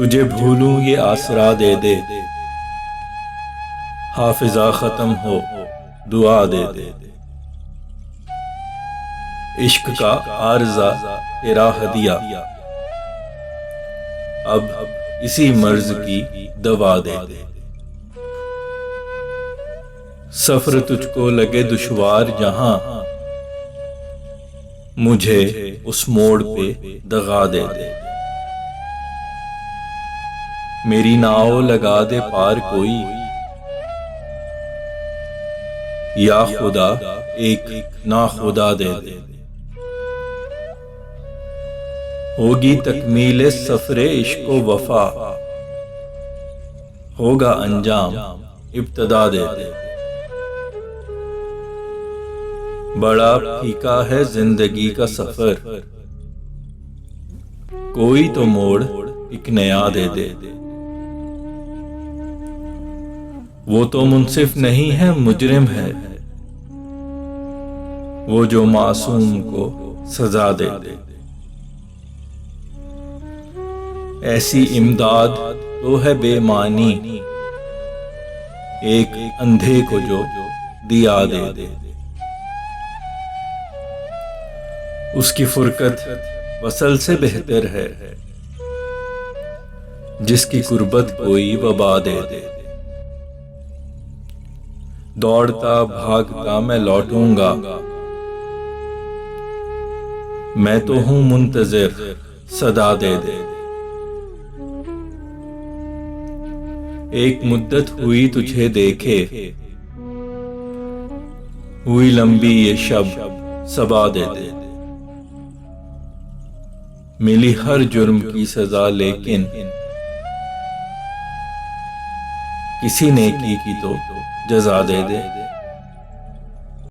तुझे भूलूं ये आसरा दे दे, हाफिजा खत्म हो दुआ दे दे। इश्क का आरज़ा तेरा हदिया, अब इसी मर्ज की दवा दे दे। सफर तुझको लगे दुश्वार जहां, मुझे उस मोड़ पे दगा दे दे। मेरी नाव लगा दे पार कोई, या खुदा एक ना खुदा दे दे। होगी तकमील सफरे इश्को वफा, होगा अंजाम इब्तदा दे दे। बड़ा फीका है जिंदगी का सफर, कोई तो मोड़ एक नया दे दे। वो तो मुंसिफ नहीं है मुजरिम है, वो जो मासूम को सजा दे दे। ऐसी इमदाद तो है बेमानी, एक अंधे को जो दिया दे दे। उसकी फुरकत वसल से बेहतर है, जिसकी कुर्बत कोई वबा दे दे। दौड़ता भागता मैं लौटूंगा, मैं तो हूं मुंतजिर सदा दे दे। एक मुद्दत हुई तुझे देखे, हुई लंबी ये शब सबा दे दे। मिली हर जुर्म की सजा लेकिन किसी नेकी की तो जजा दे दे।